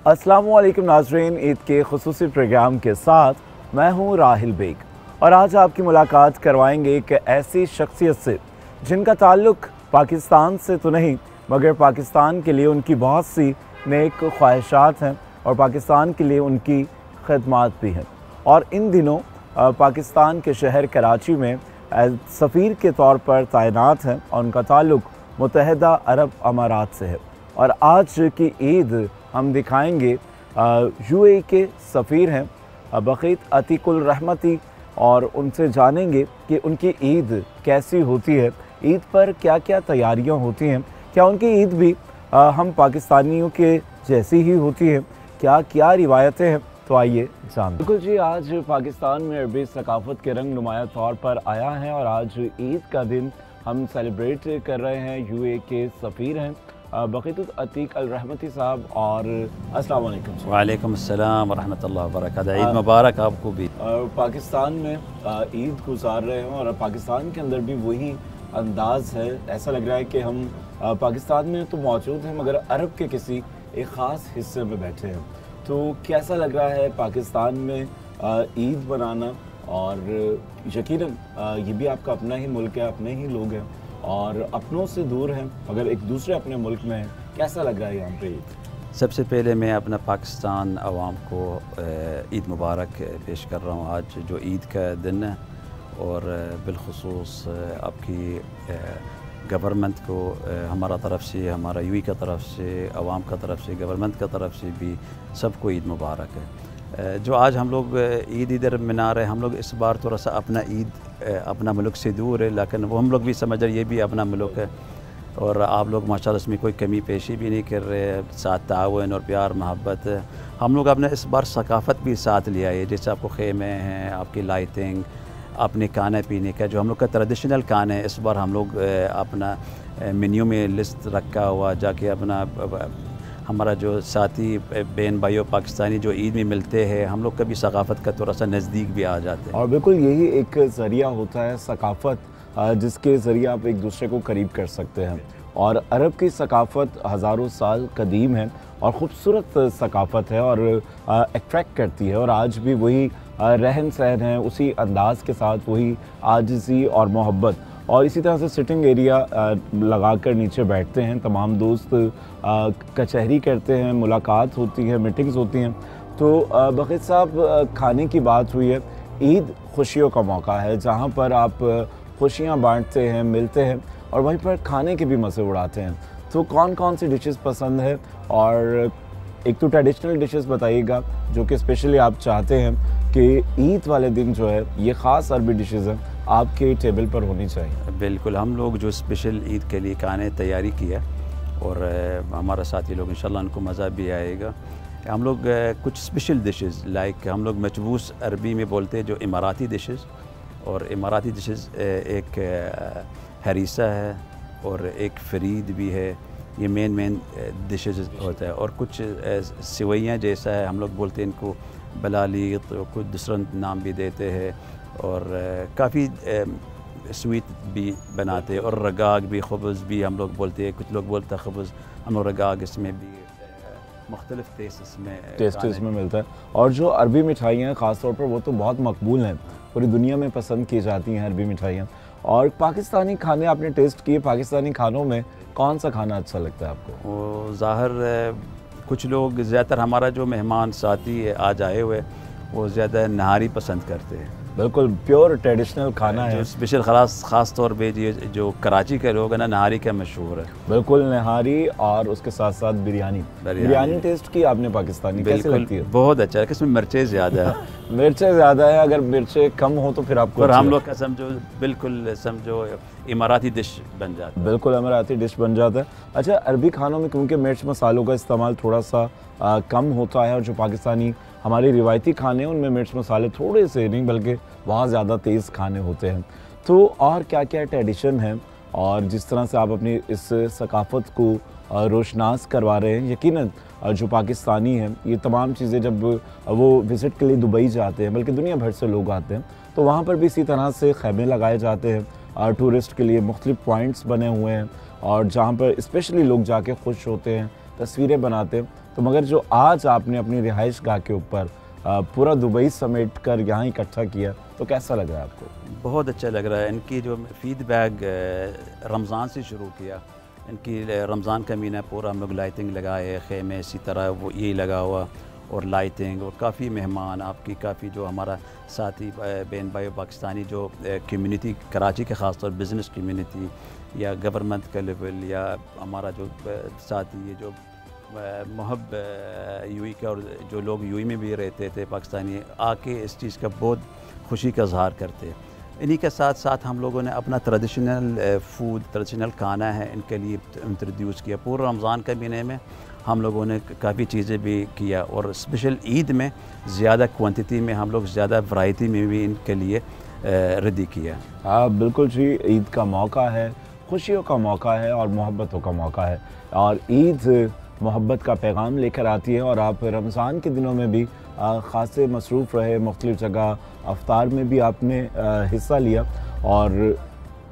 अस्सलामुअलैकुम नाज़रीन, ईद के खुसूसी प्रोग्राम के साथ मैं हूं राहिल बेग और आज आपकी मुलाकात करवाएंगे एक ऐसी शख्सियत से जिनका ताल्लुक़ पाकिस्तान से तो नहीं मगर पाकिस्तान के लिए उनकी बहुत सी नेक ख्वाहिशात हैं और पाकिस्तान के लिए उनकी खदमात भी हैं। और इन दिनों पाकिस्तान के शहर कराची में सफ़ीर के तौर पर तैनात हैं और उनका ताल्लुक़ मुत्तहिदा अरब अमारात से है। और आज की ईद हम दिखाएंगे यूएई के सफ़ीर हैं बक़ीत अतीकुल रहमती और उनसे जानेंगे कि उनकी ईद कैसी होती है, ईद पर क्या क्या तैयारियां होती हैं, क्या उनकी ईद भी हम पाकिस्तानियों के जैसी ही होती है, क्या क्या रिवायतें हैं। तो आइए जानते। बिल्कुल जी, आज पाकिस्तान में अरबी सकाफ़त के रंग नुमाया तौर पर आया है और आज ईद का दिन हम सेलिब्रेट कर रहे हैं। यूएई के सफ़ीर हैं बक़ीत अतीक अल रहमती साहब और अस्सलाम वालेकुम। वालेकुम अस्सलाम वरहमतुल्लाहि वबरकातुहू। ईद मुबारक आपको भी। पाकिस्तान में ईद गुजार रहे हैं और पाकिस्तान के अंदर भी वही अंदाज़ है। ऐसा लग रहा है कि हम पाकिस्तान में तो मौजूद हैं मगर अरब के किसी एक ख़ास हिस्से में बैठे हैं। तो कैसा लग रहा है पाकिस्तान में ईद मनाना? और यकीनन ये भी आपका अपना ही मुल्क है, अपने ही लोग हैं और अपनों से दूर हैं मगर एक दूसरे अपने मुल्क में हैं। कैसा लग रहा है यहाँ पे ईद? सबसे पहले मैं अपना पाकिस्तान अवाम को ईद मुबारक पेश कर रहा हूँ। आज जो ईद का दिन है और बिलखुसूस आपकी गवर्नमेंट को हमारा तरफ से, हमारा यूएई की तरफ से, अवाम की तरफ से, गवर्नमेंट की तरफ से भी सबको ईद मुबारक है। जो आज हम लोग ईद इधर मना रहे हैं, हम लोग इस बार थोड़ा सा अपना ईद अपना मुल्क से दूर है, लेकिन वो हम लोग भी समझ रहे ये भी अपना मुल्क है और आप लोग माशाल्लाह इसमें कोई कमी पेशी भी नहीं कर रहे, साथ ताउन और प्यार मोहब्बत है। हम लोग अपने इस बार सकाफ़त भी साथ लिया है, जैसे आपको खेमे हैं, आपकी लाइटिंग, अपने खाने पीने का जो हम लोग का ट्रेडिशनल खाना है, इस बार हम लोग अपना मेन्यू में लिस्ट रखा हुआ, जाके अपना हमारा जो साथी बहन भाइयों पाकिस्तानी जो ईद में मिलते हैं, हम लोग कभी सकाफ़त का थोड़ा सा नज़दीक भी आ जाते हैं। और बिल्कुल यही एक ज़रिया होता है सकाफ़त, जिसके ज़रिए आप एक दूसरे को करीब कर सकते हैं। और अरब की सकाफ़त हज़ारों साल कदीम है और ख़ूबसूरत सकाफ़त है और अट्रैक्ट करती है और आज भी वही रहन सहन है, उसी अंदाज़ के साथ वही आजिज़ी और मोहब्बत। और इसी तरह से सिटिंग एरिया लगा कर नीचे बैठते हैं, तमाम दोस्त कचहरी करते हैं, मुलाकात होती है, मीटिंग्स होती हैं। तो बक़ीत साहब, खाने की बात हुई है, ईद खुशियों का मौका है जहाँ पर आप खुशियाँ बांटते हैं, मिलते हैं और वहीं पर खाने के भी मज़े उड़ाते हैं। तो कौन कौन सी डिशेस पसंद है? और एक तो ट्रेडिशनल डिशेस बताइएगा जो कि स्पेशली आप चाहते हैं कि ईद वाले दिन जो है ये ख़ास अरबी डिशेस हैं आपके टेबल पर होनी चाहिए। बिल्कुल, हम लोग जो स्पेशल ईद के लिए खाने तैयारी किया और हमारा साथी लोग इंशाल्लाह उनको मज़ा भी आएगा। हम लोग कुछ स्पेशल डिशेस लाइक हम लोग मचबूस अरबी में बोलते हैं जो इमाराती डिशेस, और इमाराती डिशेस एक हरीसा है और एक फरीद भी है, ये मेन डिशेस होता है। और कुछ सिवैयाँ जैसा है, हम लोग बोलते हैं इनको बलाली, तो कुछ दूसरा नाम भी देते हैं और काफ़ी स्वीट भी बनाते हैं। और रगाग भी, खबज़ भी हम लोग बोलते हैं, कुछ लोग बोलते हैं खबज़, हम लोग रगाग, इसमें भी मुख्तलिफ टेस्ट इसमें मिलता है। और जो अरबी मिठाइयाँ ख़ास तौर पर वो तो बहुत मकबूल हैं, पूरी दुनिया में पसंद की जाती हैं अरबी मिठाइयाँ। और पाकिस्तानी खाने आपने टेस्ट किए, पाकिस्तानी खानों में कौन सा खाना अच्छा लगता है आपको? वो ज़ाहिर कुछ लोग, ज़्यादातर हमारा जो मेहमान साथी है आज आए हुए, वो ज़्यादा नहारी पसंद करते हैं। बिल्कुल प्योर ट्रेडिशनल खाना है, स्पेशल ख़ास तौर पे जो कराची के लोग हैं ना, नहारी का मशहूर है। बिल्कुल नहारी और उसके साथ साथ बिरयानी टेस्ट की आपने पाकिस्तानी? कैसी लगती है? बहुत अच्छा है, इसमें मिर्चें ज़्यादा है। मिर्चें ज़्यादा है, अगर मिर्चें कम हो तो फिर आपको और हम लोग का समझो बिल्कुल समझो इमाराती डिश बन जाता है। बिल्कुल इमाराती डिश बन जाता है। अच्छा, अरबी खानों में क्योंकि मिर्च मसालों का इस्तेमाल थोड़ा सा कम होता है और जो पाकिस्तानी हमारे रिवायती खाने हैं उनमें मिर्च मसाले थोड़े से नहीं बल्कि बहुत ज़्यादा तेज़ खाने होते हैं। तो और क्या क्या ट्रेडिशन है और जिस तरह से आप अपनी इस सकाफ़त को रोशनास करवा रहे हैं, यकीनन जो पाकिस्तानी हैं ये तमाम चीज़ें जब वो विज़िट के लिए दुबई जाते हैं, बल्कि दुनिया भर से लोग आते हैं, तो वहाँ पर भी इसी तरह से खैमे लगाए जाते हैं टूरिस्ट के लिए। मुख्तलिफ पॉइंट्स बने हुए हैं और जहाँ पर स्पेशली लोग जाके खुश होते हैं, तस्वीरें बनाते, तो मगर जो आज आपने अपनी रिहाइश गाह के ऊपर पूरा दुबई समेट कर यहाँ इकट्ठा किया, तो कैसा लग रहा है आपको? बहुत अच्छा लग रहा है। इनकी जो फीडबैक रमज़ान से शुरू किया, इनकी रमज़ान का महीना पूरा हम लोग लाइटिंग लगाए, खेमे इसी तरह वो यही लगा हुआ और लाइटिंग, और काफ़ी मेहमान आपकी, काफ़ी जो हमारा साथी बहन भाई पाकिस्तानी जो कम्युनिटी कराची के ख़ास तौर बिज़नेस कम्युनिटी या गवर्नमेंट का लेवल या हमारा जो साथी ये जो महब यूई का, और जो लोग यूई में भी रहते थे पाकिस्तानी, आके इस चीज़ का बहुत खुशी का इजहार करते। इन्हीं के साथ साथ हम लोगों ने अपना ट्रेडिशनल फूड, ट्रेडिशनल खाना है इनके लिए इंट्रोड्यूस किया। पूरा रमज़ान के महीने में हम लोगों ने काफ़ी चीज़ें भी किया, और स्पेशल ईद में ज़्यादा क्वांटिटी में हम लोग ज़्यादा वैरायटी में भी इनके लिए रेडी किया। हाँ बिल्कुल जी, ईद का मौका है, खुशियों का मौका है और मोहब्बतों का मौका है, और ईद मोहब्बत का पैगाम लेकर आती है। और आप रमज़ान के दिनों में भी ख़ासे मसरूफ़ रहे, मुख्तलिफ़ जगह अफ्तार में भी आपने हिस्सा लिया, और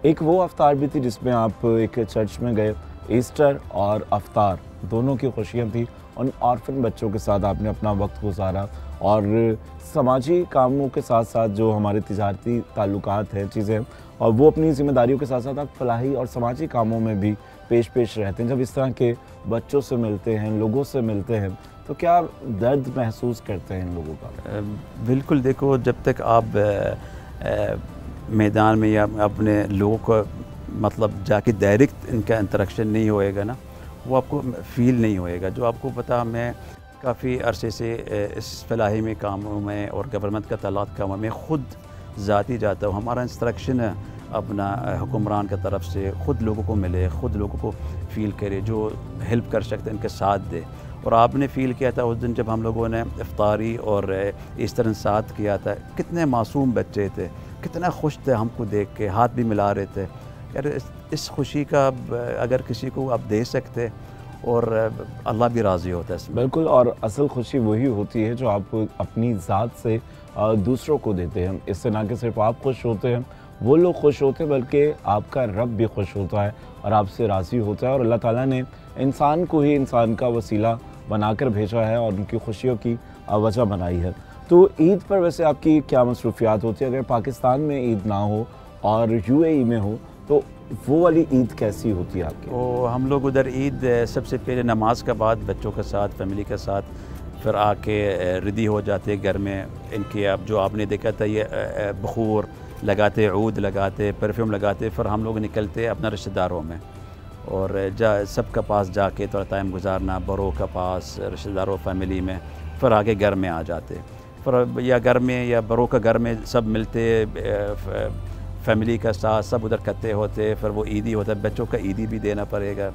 एक वो अफ्तार भी थी जिसमें आप एक चर्च में गए। ईस्टर और अफ्तार दोनों की खुशियाँ थी, उन ऑर्फन बच्चों के साथ आपने अपना वक्त गुजारा, और समाजी कामों के साथ साथ जो हमारे तिजारती ताल्लुकात हैं, चीज़ें, और वो अपनी ज़िम्मेदारियों के साथ साथ आप फलाही और समाजी कामों में भी पेश रहते हैं। जब इस तरह के बच्चों से मिलते हैं, लोगों से मिलते हैं, तो क्या दर्द महसूस करते हैं इन लोगों का? बिल्कुल, देखो जब तक आप मैदान में या अपने लोगों को मतलब जाके डायरेक्ट इनका इंटरेक्शन नहीं होएगा ना, वो आपको फील नहीं होएगा। जो आपको पता, मैं काफ़ी अरसे से इस फलाही में कामों में और गवर्नमेंट का तलाक़ कामों में ख़ुद ज़ाती जाता हूँ। हमारा इंस्ट्रक्शन है अपना हुक्मरान की तरफ से, ख़ुद लोगों को मिले, ख़ुद लोगों को फ़ील करे, जो हेल्प कर सकते हैं इनके साथ दे। और आपने फ़ील किया था उस दिन जब हम लोगों ने इफ्तारी और ईस्टर साथ किया था, कितने मासूम बच्चे थे, कितना खुश थे हमको देख के, हाथ भी मिला रहे थे। यार इस खुशी का अगर किसी को आप दे सकते, और अल्लाह भी राज़ी होता है इसमें। बिल्कुल, और असल खुशी वही होती है जो आप अपनी ज़ात से दूसरों को देते हैं। इससे ना कि सिर्फ आप खुश होते हैं, वो लोग खुश होते हैं, बल्कि आपका रब भी खुश होता है और आपसे राज़ी होता है। और अल्लाह ताला ने इंसान को ही इंसान का वसीला बनाकर भेजा है और उनकी खुशियों की वजह बनाई है। तो ईद पर वैसे आपकी क्या मसरूफियात होती है? अगर पाकिस्तान में ईद ना हो और यूएई में हो, तो वो वाली ईद कैसी होती है आपकी? तो हम लोग उधर ईद सबसे पहले नमाज के बाद बच्चों के साथ, फैमिली के साथ, फिर आके रेडी हो जाते घर में। इनके अब जो आपने देखा था ये बखूर लगाते, ऊद लगाते, परफ्यूम लगाते, फिर हम लोग निकलते अपना रिश्तेदारों में, और सबके पास जाके थोड़ा टाइम गुजारना, बड़ों के पास, रिश्तेदारों, फैमिली में, फिर आगे घर में आ जाते। फिर या घर में या बड़ों का घर में सब मिलते, फैमिली का साथ सब उधर इकट्ठे होते, फिर वो ईदी होता है, बच्चों का ईदी भी देना पड़ेगा।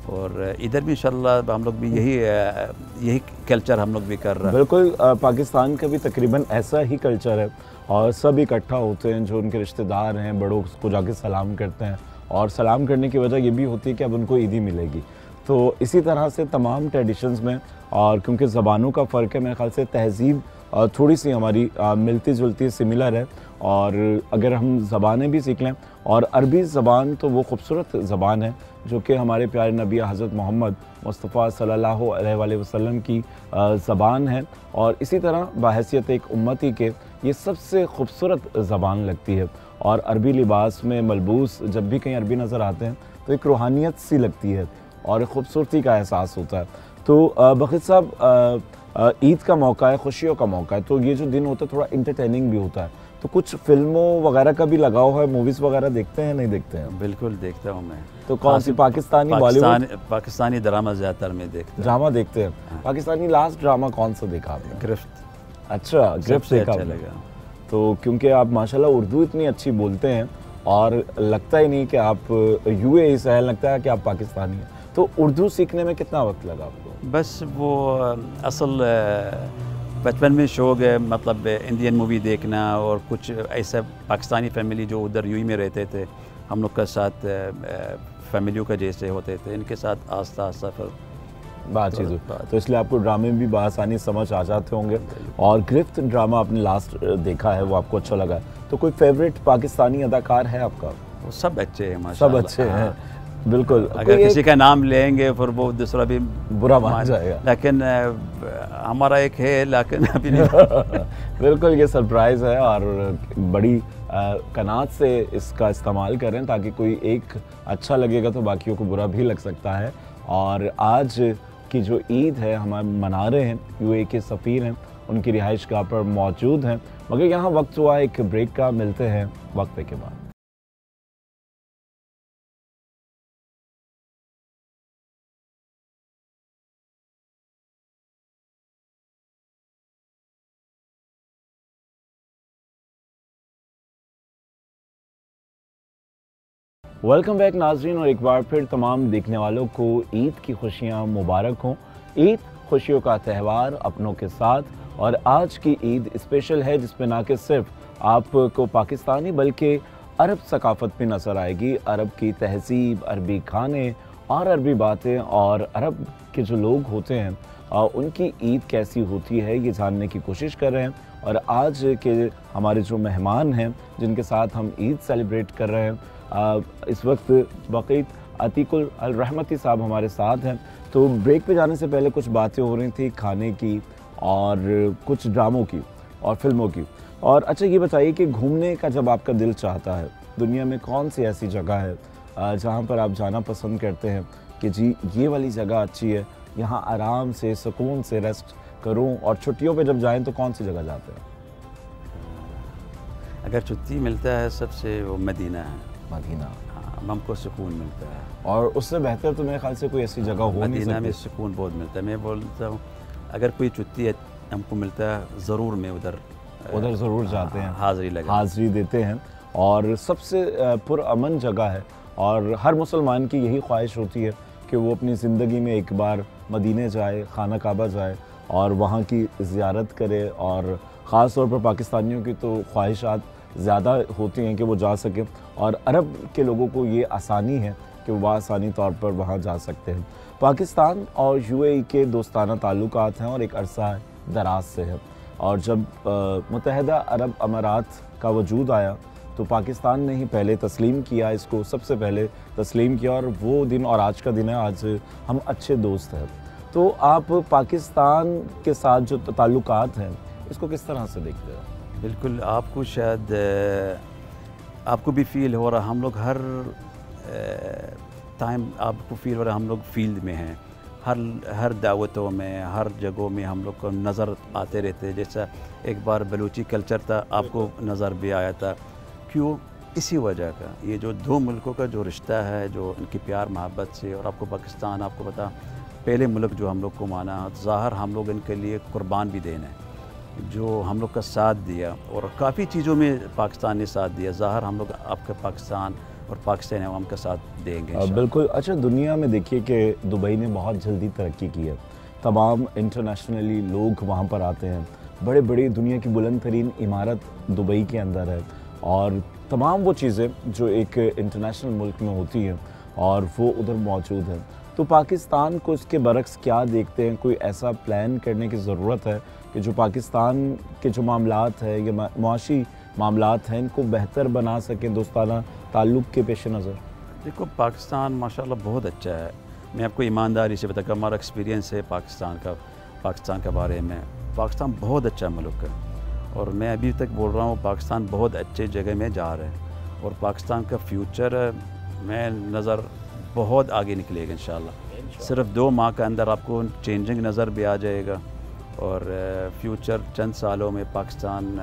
और इधर भी इंशाल्लाह हम लोग भी यही कल्चर हम लोग भी कर रहे हैं। बिल्कुल, पाकिस्तान का भी तकरीबन ऐसा ही कल्चर है, और सब इकट्ठा होते हैं, जो उनके रिश्तेदार हैं, बड़ों को जाके सलाम करते हैं, और सलाम करने की वजह ये भी होती है कि अब उनको ईदी मिलेगी। तो इसी तरह से तमाम ट्रेडिशंस में, और क्योंकि ज़बानों का फ़र्क है, मेरे ख्याल से तहज़ीब थोड़ी सी हमारी मिलती जुलती सिमिलर है। और अगर हम ज़बानें भी सीख लें, और अरबी ज़बान तो वो खूबसूरत ज़बान है जो कि हमारे प्यारे नबी हज़रत मोहम्मद मुस्तफ़ा सल्लल्लाहु अलैहि वसल्लम की ज़बान है, और इसी तरह बहैसियत एक उम्मती के ये सबसे खूबसूरत ज़बान लगती है। और अरबी लिबास में मलबूस जब भी कहीं अरबी नज़र आते हैं तो एक रूहानियत सी लगती है और खूबसूरती का एहसास होता है। तो बखीर साहब, ईद का मौका है, खुशियों का मौका है, तो ये जो दिन होता है थोड़ा इंटरटेनिंग भी होता है, तो कुछ फिल्मों वगैरह का भी लगाव है, मूवीज़ वगैरह देखते हैं नहीं देखते हैं? बिल्कुल देखता हूँ मैं। तो कौन सी? पाकिस्तानी, बॉलीवुड? पाकिस्तानी ड्रामा ज़्यादातर में देखता हूँ। ड्रामा देखते हैं? हाँ। पाकिस्तानी लास्ट ड्रामा कौन सा देखा आपने? गिरफ्त। अच्छा, गिरफ्त देखा? अच्छा लगा। तो क्योंकि आप माशाल्लाह उर्दू इतनी अच्छी बोलते हैं, और लगता ही नहीं कि आप यूएई से हैं, लगता है कि आप पाकिस्तानी हैं। तो उर्दू सीखने में कितना वक्त लगा आपको? बस वो असल बचपन में शौक़ है, मतलब इंडियन मूवी देखना, और कुछ ऐसा पाकिस्तानी फैमिली जो उधर यूएई में रहते थे, हम लोग के साथ फैमिलियों का जैसे होते थे, इनके साथ आस्ता आस्ता फिर बातचीत। तो इसलिए आपको ड्रामे भी बआसानी समझ आ जाते होंगे। और गिरफ्त ड्रामा आपने लास्ट देखा है, वो आपको अच्छा लगा, तो कोई फेवरेट पाकिस्तानी अदाकार है आपका? वो सब अच्छे हैं माशाल्लाह। सब अच्छे हैं। बिल्कुल, अगर किसी का नाम लेंगे फिर वो दूसरा भी बुरा मान जाएगा। लेकिन हमारा एक है, लेकिन अभी नहीं। बिल्कुल, ये सरप्राइज़ है और बड़ी कनात से इसका इस्तेमाल करें ताकि कोई एक अच्छा लगेगा तो बाकियों को बुरा भी लग सकता है। और आज की जो ईद है हम मना रहे हैं, यूएई के सफ़ीर हैं, उनकी रिहाइश गाह पर मौजूद हैं, मगर यहाँ वक्त हुआ एक ब्रेक का, मिलते हैं वक्फे के बाद। वेलकम बैक नाजरीन, और एक बार फिर तमाम देखने वालों को ईद की खुशियाँ मुबारक हों। ईद खुशियों का त्यौहार अपनों के साथ, और आज की ईद स्पेशल है जिसमें ना कि सिर्फ आपको पाकिस्तानी बल्कि अरब सकाफ़त भी नज़र आएगी। अरब की तहज़ीब, अरबी खाने और अरबी बातें, और अरब के जो लोग होते हैं उनकी ईद कैसी होती है ये जानने की कोशिश कर रहे हैं। और आज के हमारे जो मेहमान हैं जिनके साथ हम ईद सेलिब्रेट कर रहे हैं, इस वक्त वक़ीद अतीकुल अल रहमती साहब हमारे साथ हैं। तो ब्रेक पे जाने से पहले कुछ बातें हो रही थी खाने की और कुछ ड्रामों की और फिल्मों की। और अच्छा ये बताइए कि घूमने का जब आपका दिल चाहता है, दुनिया में कौन सी ऐसी जगह है जहाँ पर आप जाना पसंद करते हैं कि जी ये वाली जगह अच्छी है, यहाँ आराम से सुकून से रेस्ट करूँ? और छुट्टियों पे जब जाएँ तो कौन सी जगह जाते हैं? अगर छुट्टी मिलता है सबसे वो मदीना है। मदीना, हाँ, हमको सुकून मिलता है। और उससे बेहतर तो मेरे ख्याल से कोई ऐसी जगह हो नहीं सकती। मदीना में सुकून बहुत मिलता है। मैं बोलता हूँ अगर कोई छुट्टी हमको मिलता है ज़रूर मैं उधर ज़रूर जाते हैं, हाज़िरी देते हैं। और सबसे पुरअमन जगह है, और हर मुसलमान की यही ख्वाहिश होती है कि वो अपनी ज़िंदगी में एक बार मदीने जाए, खाना काबा जाए और वहाँ की ज़ियारत करे। और ख़ास तौर पर पाकिस्तानियों की तो ख्वाहिशात ज़्यादा होती हैं कि वो जा सकें, और अरब के लोगों को ये आसानी है कि वो आसानी तौर पर वहाँ जा सकते हैं। पाकिस्तान और यूएई के दोस्ताना ताल्लुकात हैं और एक अरसा दराज से है। और जब मुत्तहिदा अरब अमारात का वजूद आया तो पाकिस्तान ने ही पहले तस्लीम किया, इसको सबसे पहले तस्लीम किया, और वो दिन और आज का दिन है, आज हम अच्छे दोस्त हैं। तो आप पाकिस्तान के साथ जो ताल्लुकात हैं इसको किस तरह से देखते हैं? बिल्कुल, आपको शायद आपको भी फील हो रहा, हम लोग हर टाइम आपको फील हो रहा हम लोग फील्ड में हैं, हर दावतों में, हर जगहों में हम लोग को नज़र आते रहते हैं। जैसा एक बार बलूची कल्चर था, आपको नज़र भी आया था। क्यों? इसी वजह का, ये जो दो मुल्कों का जो रिश्ता है, जो इनकी प्यार मोहब्बत से, और आपको पाकिस्तान आपको पता पहले मुल्क जो हम लोग को माना, ज़ाहिर हम लोग इनके लिए कुर्बान भी देना है, जो हम लोग का साथ दिया, और काफ़ी चीज़ों में पाकिस्तान ने साथ दिया। ज़ाहिर हम लोग आपका पाकिस्तान और पाकिस्तानी अवाम का साथ देंगे बिल्कुल। अच्छा, दुनिया में देखिए कि दुबई ने बहुत जल्दी तरक्की की है, तमाम इंटरनेशनली लोग वहाँ पर आते हैं, बड़े बड़ी दुनिया की बुलंद तरीन इमारत दुबई के अंदर है, और तमाम वो चीज़ें जो एक इंटरनेशनल मुल्क में होती हैं और वो उधर मौजूद हैं। तो पाकिस्तान को इसके बरक्स क्या देखते हैं? कोई ऐसा प्लान करने की ज़रूरत है कि जो पाकिस्तान के जो मामलात है या मुआशी मामलात हैं इनको बेहतर बना सकें दोस्ताना ताल्लुक़ के पेश नज़र? देखो, पाकिस्तान माशाल्लाह बहुत अच्छा है। मैं आपको ईमानदारी से बताऊँ, हमारा एक्सपीरियंस है पाकिस्तान के बारे में। पाकिस्तान बहुत अच्छा मुल्क है, और मैं अभी तक बोल रहा हूँ पाकिस्तान बहुत अच्छे जगह में जा रहा है, और पाकिस्तान का फ्यूचर में नज़र बहुत आगे निकलेगा इंशाल्लाह। सिर्फ 2 माह के अंदर आपको चेंजिंग नज़र भी आ जाएगा, और फ्यूचर चंद सालों में पाकिस्तान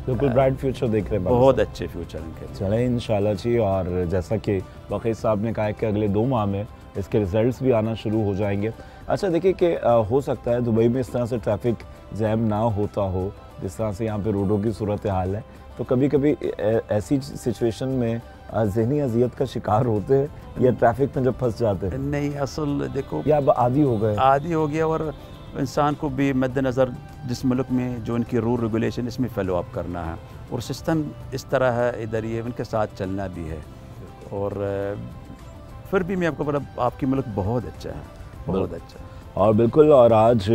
बिल्कुल ब्राइट फ्यूचर देख रहे हैं, बहुत अच्छे फ्यूचर इनके। चलें इंशाल्लाह जी। और जैसा कि वक़ीद साहब ने कहा है कि अगले 2 माह में इसके रिज़ल्ट्स भी आना शुरू हो जाएंगे। अच्छा, देखिए कि हो सकता है दुबई में इस तरह से ट्रैफिक जैम ना होता हो जिस तरह से यहाँ पे रोडों की सूरत हाल है, तो कभी कभी ऐसी सिचुएशन में ज़हनी अजियत का शिकार होते हैं या ट्रैफिक में जब फंस जाते हैं? नहीं, असल देखो, या अब आदी हो गया, और इंसान को भी मद्देनज़र जिस मुल्क में जो इनकी रूल रेगुलेशन, इसमें फॉलो अप करना है, और सिस्टम इस तरह है इधर, ये उनके साथ चलना भी है। और फिर भी मैं आपको बोला, आपकी मुल्क बहुत अच्छा है, बहुत अच्छा। और बिल्कुल, और आज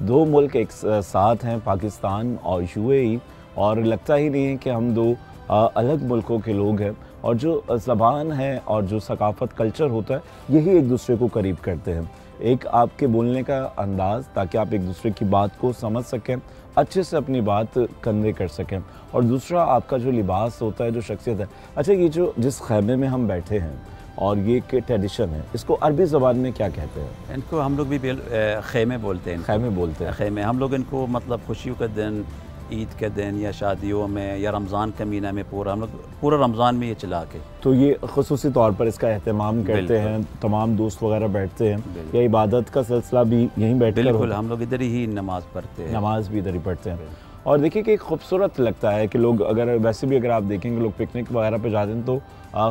2 मुल्क एक साथ हैं, पाकिस्तान और यूएई, और लगता ही नहीं है कि हम 2 अलग मुल्कों के लोग हैं। और जो ज़बान है और जो सकाफ़त कल्चर होता है, यही एक दूसरे को करीब करते हैं। एक आपके बोलने का अंदाज़, ताकि आप एक दूसरे की बात को समझ सकें, अच्छे से अपनी बात कन्वे कर सकें, और दूसरा आपका जो लिबास होता है, जो शख्सियत है। अच्छा, ये जो जिस खैमे में हम बैठे हैं और ये एक ट्रेडिशन है, इसको अरबी ज़बान में क्या कहते हैं? इनको हम लोग भी खैमे बोलते हैं। खैमे बोलते हैं। खैमे हम लोग इनको मतलब खुशियों का दिन, ईद के दिन या शादियों में या रमज़ान का महीना में हम लोग पूरा रमज़ान में ये चला के, तो ये ख़ुसूसी तौर पर इसका एहतमाम करते हैं, तमाम दोस्त वगैरह बैठते हैं, या इबादत का सिलसिला भी यहीं बैठ कर? बिल्कुल, हम लोग इधर ही नमाज़ पढ़ते हैं। नमाज भी इधर ही पढ़ते हैं। और देखिए कि खूबसूरत लगता है कि लोग, अगर वैसे भी अगर आप देखेंगे लोग पिकनिक वगैरह पे जाते हैं तो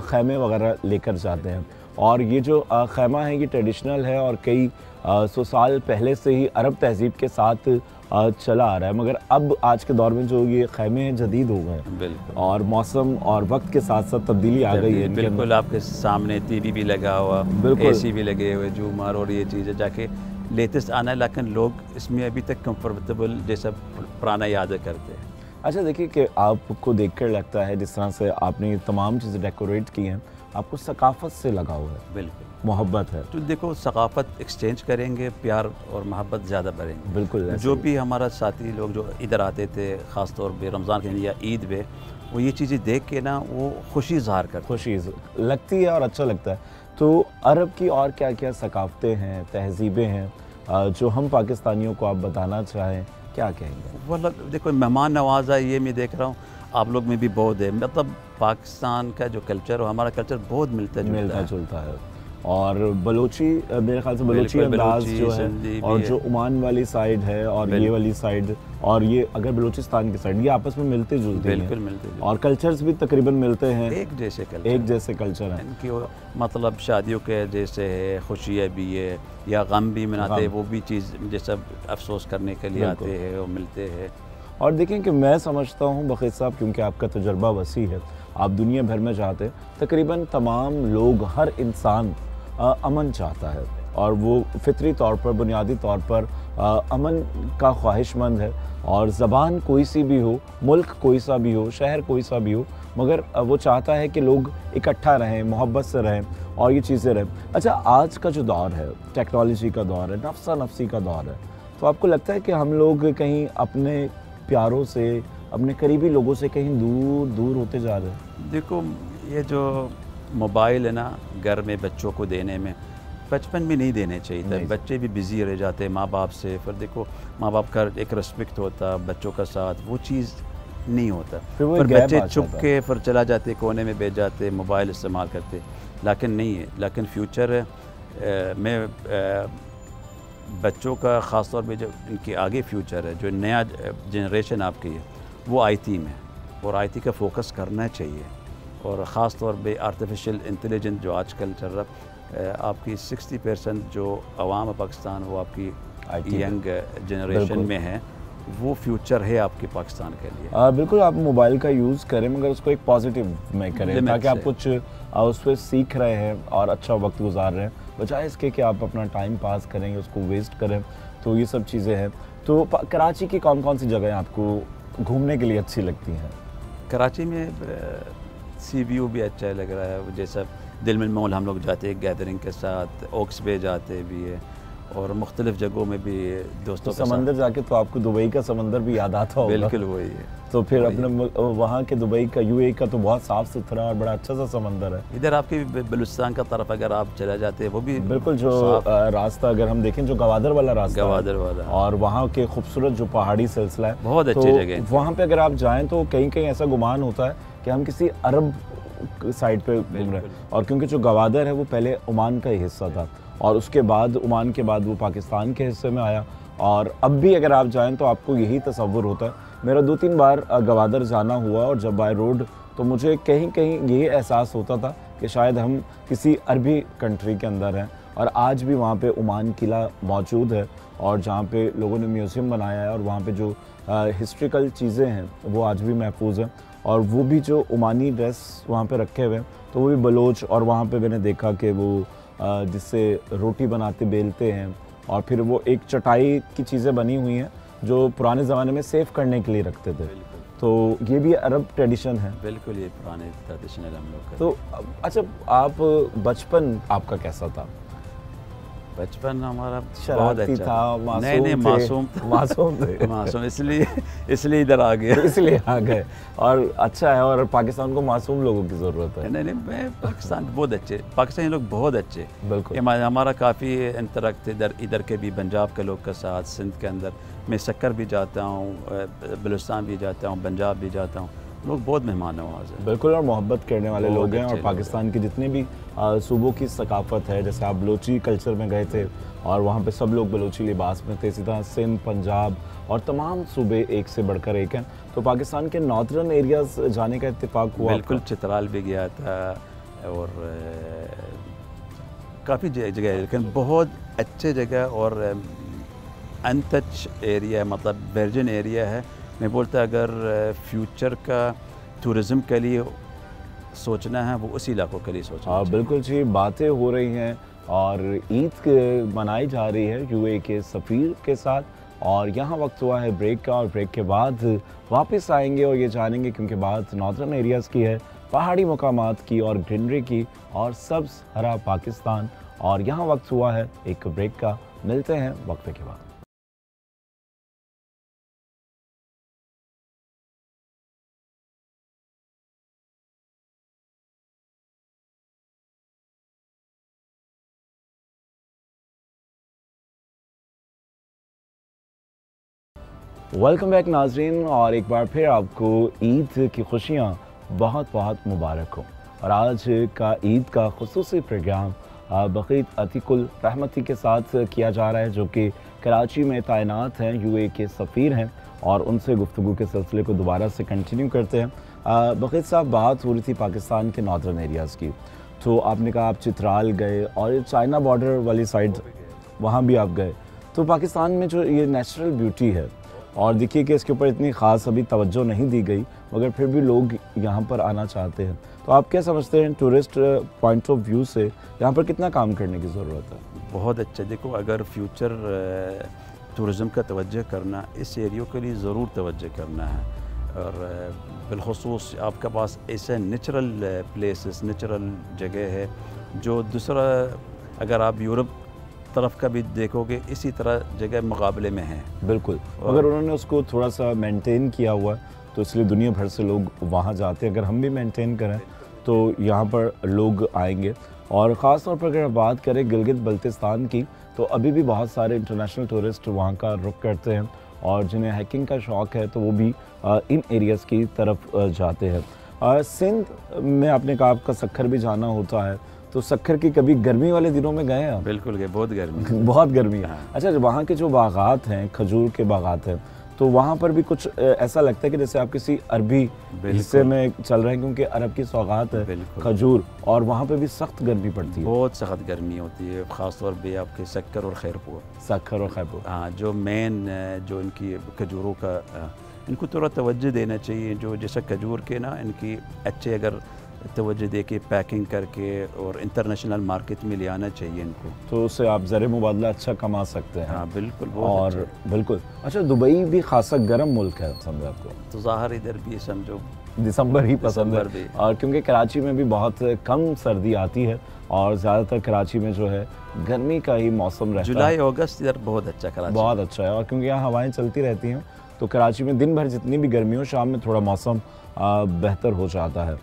खैमे वगैरह लेकर जाते हैं, और ये जो खैमा है ये ट्रेडिशनल है और कई 100 साल पहले से ही अरब तहज़ीब के साथ चला आ रहा है, मगर अब आज के दौर में जो ये खैमे हैं जदीद हो गए हैं, और मौसम और वक्त के साथ साथ तब्दीली आ गई है। बिल्कुल, आपके सामने टीवी भी लगा हुआ, एसी भी लगे हुए, झूमर और ये चीज़ें जाके लेटेस्ट आना है, लेकिन लोग इसमें अभी तक कंफर्टेबल जैसा पुराना यादें करते हैं। अच्छा, देखिए कि आपको देखकर लगता है जिस तरह से आपने ये तमाम चीज़ें डेकोरेट की हैं, आपको सकाफ़त से लगाव है, बिल्कुल मोहब्बत है। तो देखो, सकाफ़त एक्सचेंज करेंगे, प्यार और मोहब्बत ज़्यादा बढ़ेंगे। बिल्कुल, जो भी हमारा साथी लोग जो इधर आते थे, ख़ास तौर पे रमज़ान के या ईद पे, वो ये चीज़ें देख के ना वो खुशी इज़हार करते, खुशी लगती है और अच्छा लगता है। तो अरब की और क्या क्या सकाफ़तें हैं, तहज़ीबें हैं जो हम पाकिस्तानियों को आप बताना चाहें, क्या कहेंगे? मतलब देखो, मेहमान नवाज़ा ये मैं देख रहा हूँ आप लोग में भी बहुत है। मतलब पाकिस्तान का जो कल्चर और हमारा कल्चर बहुत मिलता जुलता है। और बलोची, मेरे ख्याल से बलोची अंदाज जो है, और जो ओमान वाली साइड है और ये वाली साइड, और ये अगर बलूचिस्तान की साइड, ये आपस में मिलते जुलते हैं। बिल्कुल मिलते जुलते, और कल्चर्स भी तकरीबन मिलते हैं, एक जैसे कल्चर हैं इनकी। मतलब शादियों के जैसे है, खुशियाँ भी है या गम भी मनाते हैं, वो भी चीज़ जैसा अफसोस करने के लिए आते हैं और मिलते हैं। और देखें कि मैं समझता हूँ बख़ीर साहब, क्योंकि आपका तजुर्बा वसी है, आप दुनिया भर में जाते हैं, तकरीबन तमाम लोग, हर इंसान अमन चाहता है, और वो फितरी तौर पर, बुनियादी तौर पर अमन का ख्वाहिशमंद है। और ज़बान कोई सी भी हो, मुल्क कोई सा भी हो, शहर कोई सा भी हो, मगर वो चाहता है कि लोग इकट्ठा रहें, मोहब्बत से रहें और ये चीज़ें रहें। अच्छा, आज का जो दौर है, टेक्नोलॉजी का दौर है, नफ्सा नफ्सी का दौर है, तो आपको लगता है कि हम लोग कहीं अपने प्यारों से, अपने करीबी लोगों से कहीं दूर दूर होते जा रहे हैं? देखो, ये जो मोबाइल है ना, घर में बच्चों को देने में, बचपन में नहीं देने चाहिए था। बच्चे भी बिज़ी रह जाते हैं माँ बाप से। फिर देखो, माँ बाप का एक रिस्पेक्ट होता बच्चों का साथ, वो चीज़ नहीं होता। फिर बच्चे चुप के फिर चला जाते, कोने में बैठ जाते, मोबाइल इस्तेमाल करते। लेकिन नहीं है, लेकिन फ्यूचर में बच्चों का ख़ास तौर पे जो इनके आगे फ्यूचर है, जो नया जनरेशन आपकी है, वो IT में, और IT का फोकस करना चाहिए। और ख़ास तौर पे आर्टिफिशियल इंटेलिजेंस जो आजकल चल रहा, आपकी 60% जो अवाम पाकिस्तान वो आपकी यंग जनरेशन में है, वो फ्यूचर है आपके पाकिस्तान के लिए। बिल्कुल, आप मोबाइल का यूज़ करें, मगर उसको एक पॉजिटिव में करें, ताकि आप कुछ उस पर सीख रहे हैं और अच्छा वक्त गुजार रहे हैं, बजाय इसके कि आप अपना टाइम पास करेंगे, उसको वेस्ट करें। तो ये सब चीज़ें हैं। तो कराची की कौन कौन सी जगहें आपको घूमने के लिए अच्छी लगती हैं? कराची में CVU भी अच्छा लग रहा है, जैसा दिलमिल मॉल हम लोग जाते हैं गैदरिंग के साथ, ओक्स बे जाते भी है, और मुख्तलिफ जगहों में भी दोस्तों के समंदर जाके तो आपको दुबई का समंदर भी याद आता होगा। बिल्कुल वही है। तो फिर अपने वहाँ के दुबई का, UAE का तो बहुत साफ़ सुथरा और बड़ा अच्छा सा समंदर है। इधर आपके बलूचिस्तान का तरफ अगर आप चले जाते हैं, वो भी बिल्कुल, जो रास्ता अगर हम देखें, जो गवादर वाला रास्ता, गवादर वाला, और वहाँ के खूबसूरत जो पहाड़ी सिलसिला है, बहुत अच्छी जगह। वहाँ पे अगर आप जाएँ तो कहीं कहीं ऐसा गुमान होता है कि हम किसी अरब साइड पे घूम रहे हैं, और क्योंकि जो गवादर है वो पहले ओमान का ही हिस्सा था, और उसके बाद ओमान के बाद वो पाकिस्तान के हिस्से में आया, और अब भी अगर आप जाएं तो आपको यही तसव्वुर होता है। मेरा 2-3 बार गवादर जाना हुआ, और जब बाय रोड तो मुझे कहीं कहीं यही एहसास होता था कि शायद हम किसी अरबी कंट्री के अंदर हैं। और आज भी वहाँ पे ओमान किला मौजूद है, और जहाँ पे लोगों ने म्यूज़ियम बनाया है, और वहाँ पे जो हिस्ट्रिकल चीज़ें हैं वो आज भी महफूज हैं। और वो भी जो ओमानी ड्रेस वहाँ पे रखे हुए हैं, तो वो भी बलोच, और वहाँ पे मैंने देखा कि वो जिससे रोटी बनाते बेलते हैं, और फिर वो एक चटाई की चीज़ें बनी हुई हैं जो पुराने ज़माने में सेव करने के लिए रखते थे। तो ये भी अरब ट्रेडिशन है। बिल्कुल, ये पुराने ट्रेडिशनल हम लोग का। तो अच्छा, आप बचपन आपका कैसा था? बचपन हमारा बहुत शरारती अच्छा था, मासूम नहीं थे? मासूम थे। मासूम इसलिए इधर आ गया। इसलिए आ गए। और अच्छा है, और पाकिस्तान को मासूम लोगों की ज़रूरत है। नहीं, मैं पाकिस्तान बहुत अच्छे, पाकिस्तानी लोग बहुत अच्छे। बिल्कुल। हमारा काफ़ी इंटरेक्ट इधर के भी, पंजाब के लोग के साथ, सिंध के अंदर मैं सक्कर भी जाता हूँ, बलूचिस्तान भी जाता हूँ, पंजाब भी जाता हूँ। लोग बहुत मेहमान नवाज हैं। बिल्कुल, और मोहब्बत करने वाले लोग हैं। और लोग पाकिस्तान की जितने भी सूबों की सकाफत है, जैसे आप बलोची कल्चर में गए थे और वहाँ पे सब लोग बलोची लिबास में थे, इसी तरह सिंध, पंजाब और तमाम सूबे एक से बढ़कर एक हैं। तो पाकिस्तान के नॉर्दर्न एरियाज जाने का इत्तेफाक हुआ? बिल्कुल, चित्राल भी गया था और काफ़ी जगह है, लेकिन बहुत अच्छे जगह और अनटच एरिया, मतलब वर्जिन एरिया है। मैं बोलता अगर फ्यूचर का टूरिज़्म के लिए सोचना है, वो उसी इलाकों के लिए सोचना है। बिल्कुल जी, बातें हो रही हैं और ईद मनाई जा रही है यूएई के सफ़ीर के साथ। और यहाँ वक्त हुआ है ब्रेक का, और ब्रेक के बाद वापस आएंगे और ये जानेंगे, क्योंकि बात नॉर्दर्न एरियाज़ की है, पहाड़ी मकामात की और ग्रीनरी की और सब्ज़ हरा पाकिस्तान। और यहाँ वक्त हुआ है एक ब्रेक का। मिलते हैं वक्फे के बाद। वेलकम बैक नाजरीन, और एक बार फिर आपको ईद की खुशियाँ बहुत बहुत मुबारक हो। और आज का ईद का खुसूसी प्रोग्राम बक़ीत अतीकुल रहमती के साथ किया जा रहा है, जो कि कराची में तैनात हैं, यूएई के सफ़ीर हैं, और उनसे गुफ्तगू के सिलसिले को दोबारा से कंटिन्यू करते हैं। बक़ीत साहब, बात हो रही थी पाकिस्तान के नॉर्दर्न एरियाज़ की, तो आपने कहा आप चित्राल गए और चाइना बॉर्डर वाली साइड वहाँ भी आप गए। तो पाकिस्तान में जो ये नेचुरल ब्यूटी है, और देखिए कि इसके ऊपर इतनी ख़ास अभी तवज्जो नहीं दी गई, मगर फिर भी लोग यहाँ पर आना चाहते हैं। तो आप क्या समझते हैं, टूरिस्ट पॉइंट ऑफ व्यू से यहाँ पर कितना काम करने की ज़रूरत है? बहुत अच्छा। देखो, अगर फ्यूचर टूरिज़्म का तवज्जो करना, इस एरियो के लिए ज़रूर तवज्जो करना है। और बिलखुसूस आपके पास ऐसे नेचुरल प्लेसेस, नेचुरल जगह है जो दूसरा, अगर आप यूरोप तरफ का भी देखोगे, इसी तरह जगह मुकाबले में है। बिल्कुल, अगर उन्होंने उसको थोड़ा सा मेंटेन किया हुआ तो इसलिए दुनिया भर से लोग वहाँ जाते हैं। अगर हम भी मेंटेन करें तो यहाँ पर लोग आएंगे। और ख़ास तौर पर अगर बात करें गिलगित बल्तिस्तान की, तो अभी भी बहुत सारे इंटरनेशनल टूरिस्ट वहाँ का रुख करते हैं, और जिन्हें हाइकिंग का शौक़ है तो वो भी इन एरियाज़ की तरफ जाते हैं। सिंध में आपने कहा आपका सक्खर भी जाना होता है, तो सक्खर की कभी गर्मी वाले दिनों में गए हैं? बिल्कुल गए, बहुत गर्मी। बहुत गर्मी है। अच्छा, वहाँ के जो बागात हैं, खजूर के बागात हैं, तो वहाँ पर भी कुछ ऐसा लगता है कि जैसे आप किसी अरबी हिस्से में चल रहे हैं, क्योंकि अरब की सौगात है खजूर, और वहाँ पे भी सख्त गर्मी पड़ती है। बहुत सख्त गर्मी होती है, ख़ास तौर पे आपके सक्कर और खैरपुर। सक्खर और खैरपुर, हाँ, जो मेन जो इनकी खजूरों का, इनको थोड़ा तवज्जो देना चाहिए। जो जैसे खजूर के ना, इनकी अच्छे अगर तवज्जो दे के पैकिंग करके और इंटरनेशनल मार्केट में ले आना चाहिए इनको, तो उससे आप ज़र मुबादला अच्छा कमा सकते हैं। हाँ बिल्कुल, और अच्छा। बिल्कुल। अच्छा, दुबई भी खासा गर्म मुल्क है, समझो आपको, तो ज़ाहिर इधर भी समझो दिसंबर ही पसंद है। और क्योंकि कराची में भी बहुत कम सर्दी आती है, और ज़्यादातर कराची में जो है गर्मी का ही मौसम रहता है। जुलाई अगस्त इधर बहुत अच्छा, कराची बहुत अच्छा है। और क्योंकि यहाँ हवाएँ चलती रहती हैं, तो कराची में दिन भर जितनी भी गर्मी हो, शाम में थोड़ा मौसम बेहतर हो जाता है।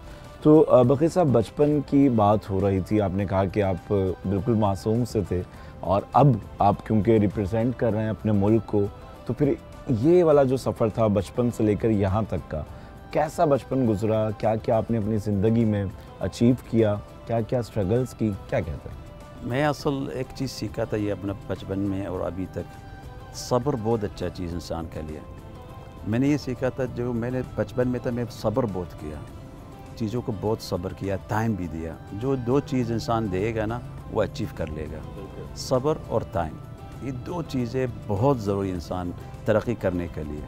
तो बक़ीत साहब, बचपन की बात हो रही थी, आपने कहा कि आप बिल्कुल मासूम से थे, और अब आप क्योंकि रिप्रेजेंट कर रहे हैं अपने मुल्क को, तो फिर ये वाला जो सफ़र था बचपन से लेकर यहाँ तक का, कैसा बचपन गुजरा? क्या क्या आपने अपनी ज़िंदगी में अचीव किया? क्या क्या स्ट्रगल्स की? क्या कहते हैं? मैं असल एक चीज़ सीखा था ये अपने बचपन में और अभी तक, सब्र बहुत अच्छा चीज़ इंसान के लिए। मैंने ये सीखा था, जो मैंने बचपन में था, मैं सब्र बहुत किया, चीज़ों को बहुत सब्र किया, टाइम भी दिया। जो दो चीज़ इंसान देगा ना, वो अचीव कर लेगा, सब्र और टाइम। ये दो चीज़ें बहुत ज़रूरी इंसान तरक्की करने के लिए।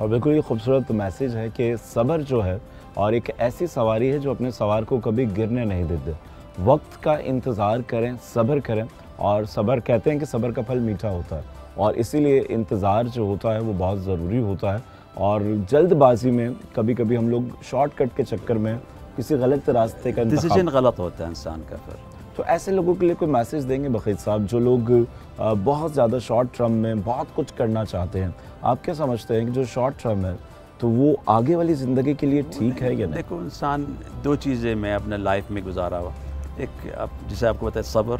और बिल्कुल ये खूबसूरत मैसेज है कि सब्र जो है, और एक ऐसी सवारी है जो अपने सवार को कभी गिरने नहीं देते। वक्त का इंतज़ार करें, सब्र करें, और सब्र, कहते हैं कि सब्र का फल मीठा होता है, और इसीलिए इंतज़ार जो होता है वो बहुत ज़रूरी होता है। और जल्दबाजी में कभी कभी हम लोग शॉर्टकट के चक्कर में किसी गलत रास्ते का डिसीजन गलत होता है इंसान का। फिर तो ऐसे लोगों के लिए कोई मैसेज देंगे बखीर साहब, जो लोग बहुत ज़्यादा शॉर्ट टर्म में बहुत कुछ करना चाहते हैं? आप क्या समझते हैं कि जो शॉर्ट टर्म है तो वो आगे वाली ज़िंदगी के लिए ठीक है या नहीं? देखो, इंसान दो चीज़ें मैं अपने लाइफ में गुजारा हुआ, एक जैसे आपको पता है सब्र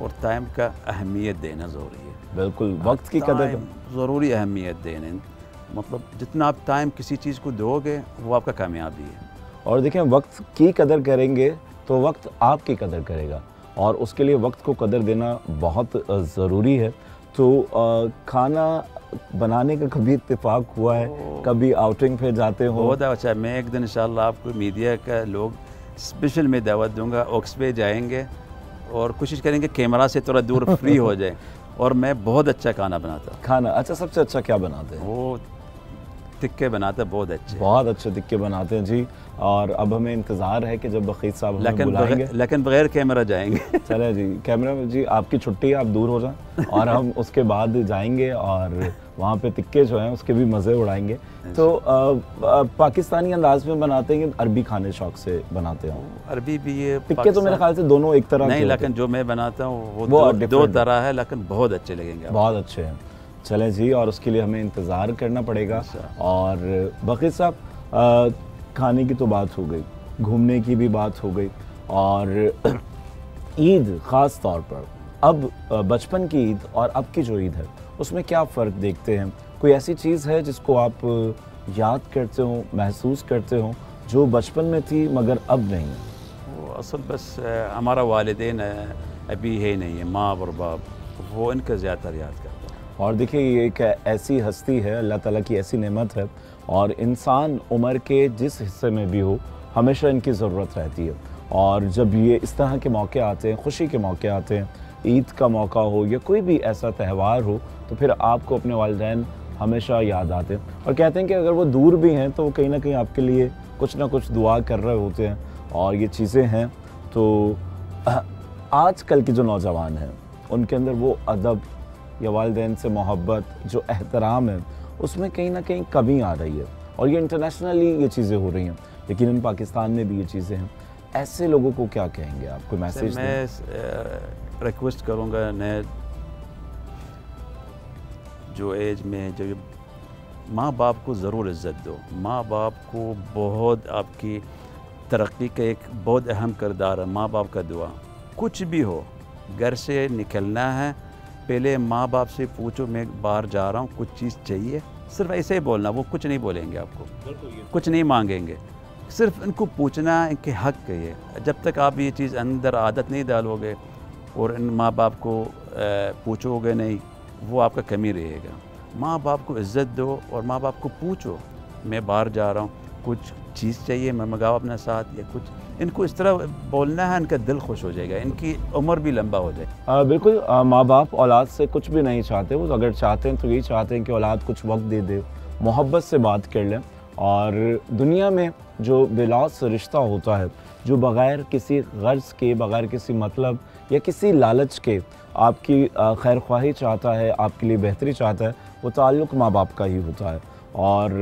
और टाइम का अहमियत देना ज़रूरी है। बिल्कुल, वक्त की कदर ज़रूरी अहमियत देने, मतलब जितना आप टाइम किसी चीज़ को दोगे वो आपका कामयाबी है। और देखें, वक्त की कदर करेंगे तो वक्त आपकी कदर करेगा, और उसके लिए वक्त को कदर देना बहुत ज़रूरी है। तो खाना बनाने का कभी इत्तेफाक हुआ है? कभी आउटिंग पे जाते हो? बहुत अच्छा। मैं एक दिन इंशाल्लाह आपको मीडिया का लोग स्पेशल में दावत दूंगा, ओक्स पे जाएंगे और कोशिश करेंगे कैमरा से थोड़ा दूर फ्री हो जाए। और मैं बहुत अच्छा खाना बनाता हूँ। खाना अच्छा, सबसे अच्छा क्या बनाते हैं? वो टिक्के बनाते हैं, बहुत अच्छे टिक्के बनाते हैं जी। और अब हमें इंतज़ार है कि जब बखीर साहब हमें बुलाएंगे, लेकिन बगैर कैमरा जाएंगे। चले जी, कैमरा में जी आपकी छुट्टी है, आप दूर हो जाएं और हम उसके बाद जाएंगे और वहाँ पे टिक्के जो हैं उसके भी मज़े उड़ाएंगे। तो पाकिस्तानी अंदाज में बनाते हैं कि अरबी खाने शौक से बनाते हैं? अरबी भी ये टिक्के तो मेरे ख्याल से दोनों एक तरह नहीं, लेकिन जो मैं बनाता हूँ वो दो तरह है, लेकिन बहुत अच्छे लगेंगे, बहुत अच्छे हैं। चलें जी, और उसके लिए हमें इंतज़ार करना पड़ेगा। और बखीर साहब, खाने की तो बात हो गई, घूमने की भी बात हो गई, और ईद ख़ास तौर पर, अब बचपन की ईद और अब की जो ईद है उसमें क्या फ़र्क देखते हैं? कोई ऐसी चीज़ है जिसको आप याद करते हो, महसूस करते हो, जो बचपन में थी मगर अब नहीं? वो असल बस हमारा वालिदैन अभी है नहीं है, माँ और बाप, वो इनका ज़्यादातर याद करता है। और देखिए, ये एक ऐसी हस्ती है, अल्लाह ताला की ऐसी नेमत है, और इंसान उम्र के जिस हिस्से में भी हो हमेशा इनकी ज़रूरत रहती है। और जब ये इस तरह के मौके आते हैं, खुशी के मौके आते हैं, ईद का मौका हो या कोई भी ऐसा त्यौहार हो, तो फिर आपको अपने वालिदैन हमेशा याद आते हैं। और कहते हैं कि अगर वो दूर भी हैं तो वो कहीं ना कहीं आपके लिए कुछ ना कुछ दुआ कर रहे होते हैं, और ये चीज़ें हैं। तो आजकल के जो नौजवान हैं उनके अंदर वो अदब या वालिदैन से मोहब्बत, जो एहतराम है, उसमें कहीं ना कहीं कमी आ रही है। और ये इंटरनेशनली ये चीज़ें हो रही हैं, लेकिन पाकिस्तान में भी ये चीज़ें हैं। ऐसे लोगों को क्या कहेंगे आप? कोई मैसेज? मैं रिक्वेस्ट करूँगा, नए जो एज में, जो माँ बाप को ज़रूर इज़्ज़त दो। माँ बाप को बहुत आपकी तरक्की का एक बहुत अहम किरदार है माँ बाप का दुआ। कुछ भी हो, घर से निकलना है, पहले माँ बाप से पूछो मैं बाहर जा रहा हूँ, कुछ चीज़ चाहिए, सिर्फ ऐसे ही बोलना, वो कुछ नहीं बोलेंगे आपको, कुछ नहीं मांगेंगे, सिर्फ इनको पूछना, इनके हक है ये। जब तक आप ये चीज़ अंदर आदत नहीं डालोगे और इन माँ बाप को पूछोगे नहीं, वो आपका कमी रहेगा। माँ बाप को इज़्ज़त दो और माँ बाप को पूछो, मैं बाहर जा रहा हूँ, कुछ चीज़ चाहिए, मैं मंगाओ अपने साथ, या कुछ इनको इस तरह बोलना है, इनका दिल खुश हो जाएगा, इनकी उम्र भी लंबा हो जाए। बिल्कुल, माँ बाप औलाद से कुछ भी नहीं चाहते, वो अगर चाहते हैं तो यही चाहते हैं कि औलाद कुछ वक्त दे दे, मोहब्बत से बात कर लें। और दुनिया में जो बिलौस रिश्ता होता है, जो बग़ैर किसी गर्ज़ के, बग़ैर किसी मतलब या किसी लालच के आपकी खैर ख्वाही चाहता है, आपके लिए बेहतरी चाहता है, वो ताल्लुक़ माँ बाप का ही होता है। और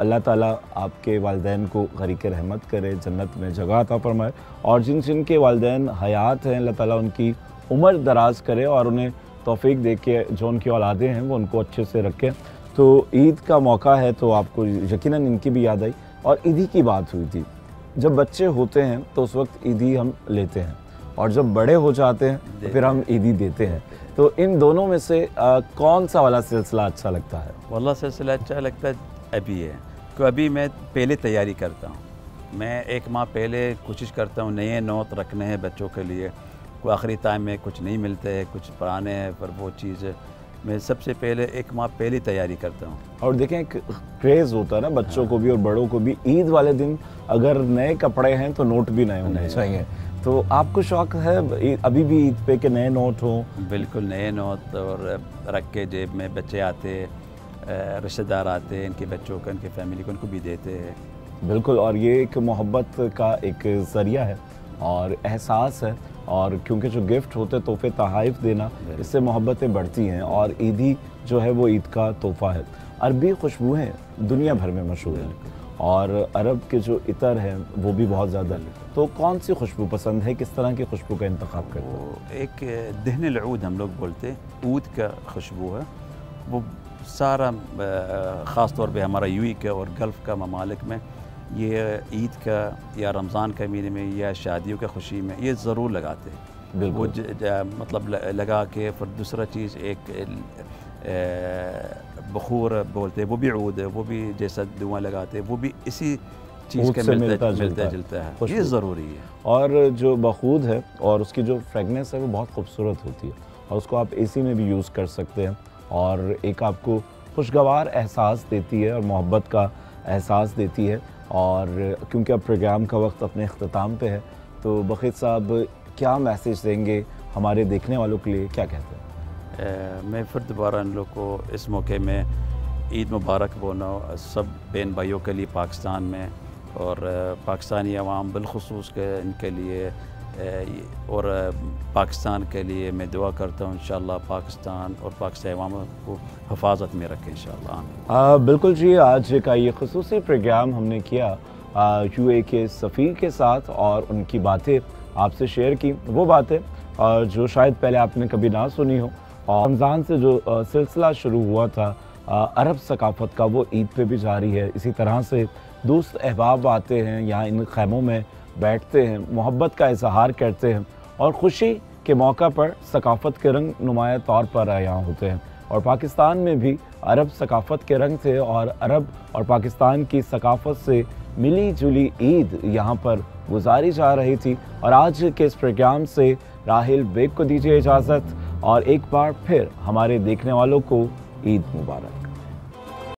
अल्लाह ताला आपके वालिदैन को गरीक़ रहमत करे, जन्नत में जगह अता फरमाए, और जिन जिन के वालिदैन हयात हैं, अल्लाह ताला उनकी उम्र दराज़ करे और उन्हें तौफ़ीक दे के जो उनकी औलादें हैं वो उनको अच्छे से रखें। तो ईद का मौका है तो आपको यकीनन इनकी भी याद आई। और ईदी की बात हुई थी, जब बच्चे होते हैं तो उस वक्त ईदी हम लेते हैं, और जब बड़े हो जाते हैं तो फिर हम ईदी देते हैं। तो इन दोनों में से कौन सा वाला सिलसिला अच्छा लगता है? वाला सिलसिला अच्छा लगता है अभी है, तो अभी मैं पहले तैयारी करता हूँ। मैं एक माह पहले कोशिश करता हूँ, नए नोट रखने हैं बच्चों के लिए, कोई आखिरी टाइम में कुछ नहीं मिलते हैं, कुछ पुराने हैं, पर वो चीज़ मैं सबसे पहले एक माह पहले तैयारी करता हूँ। और देखें, एक क्रेज़ होता है ना बच्चों को भी और बड़ों को भी, ईद वाले दिन अगर नए कपड़े हैं तो नोट भी नए होने चाहिए। तो आपको शौक़ है अभी भी ईद पे के नए नोट हों? बिल्कुल, नए नोट और रख के जेब में, बच्चे आते, रिश्तेदार आते, इनके बच्चों को, इनके फैमिली को, उनको भी देते हैं। बिल्कुल, और ये एक मोहब्बत का एक ज़रिया है और एहसास है। और क्योंकि जो गिफ्ट होते हैं, तोहफे, तोहफ़े देना, इससे मोहब्बतें बढ़ती हैं, और ईदी जो है वो ईद का तोहफ़ा है। अरबी खुशबुएँ दुनिया भर में मशहूर हैं और अरब के जो इतर हैं वो भी बहुत ज़्यादा। तो कौन सी खुशबू पसंद है, किस तरह की खुशबू का इंतखाब करते हो? एक दहन ऊद हम लोग बोलते हैं, ऊद का खुशबू है वो सारा ख़ास तौर पे हमारा यूई के और गल्फ़ का ममालिक में ये ईद का या रमज़ान के महीने में या शादियों के खुशी में ये ज़रूर लगाते हैं। वो मतलब लगा के फिर दूसरा चीज़ एक बखूर बोलते हैं, वो भी ऊद है, वो भी जैसा धुआं लगाते हैं, वो भी इसी चीज़ के मिलता जुलता है, ये ज़रूरी है। और जो बखूद है और उसकी जो फ्रेगनेंस है वो बहुत खूबसूरत होती है और उसको आप एसी में भी यूज़ कर सकते हैं और एक आपको खुशगवार एहसास देती है और मोहब्बत का एहसास देती है। और क्योंकि अब प्रोग्राम का वक्त अपने अख्ताम पे है तो बखीत साहब क्या मैसेज देंगे हमारे देखने वालों के लिए, क्या कहते हैं? मैं फिर दोबारा इन लोग को इस मौके में ईद मुबारक बोलना सब बहन भाइयों के लिए पाकिस्तान में और पाकिस्तानी अवाम बिलखुसूस के इनके लिए और पाकिस्तान के लिए मैं दुआ करता हूँ इंशाअल्लाह पाकिस्तान और पाकिस्तानी अवाम को हिफाजत में रखें इंशाअल्लाह। बिल्कुल जी, आज का ये ख़ुसूसी प्रोग्राम हमने किया यूए के सफ़ीर के साथ और उनकी बातें आपसे शेयर की, वो बातें जो शायद पहले आपने कभी ना सुनी हो। और रमज़ान से जो सिलसिला शुरू हुआ था अरब सकाफ़त का वो ईद पे भी जारी है। इसी तरह से दोस्त अहबाब आते हैं यहाँ इन खैमों में बैठते हैं, मोहब्बत का इजहार करते हैं और ख़ुशी के मौका पर सकाफ़त के रंग नुमाया तौर पर यहाँ होते हैं। और पाकिस्तान में भी अरब सकाफ़त के रंग थे और अरब और पाकिस्तान की सकाफ़त से मिली जुली ईद यहाँ पर गुजारी जा रही थी। और आज के इस प्रोग्राम से राहिल बेग को दीजिए इजाज़त और एक बार फिर हमारे देखने वालों को ईद मुबारक।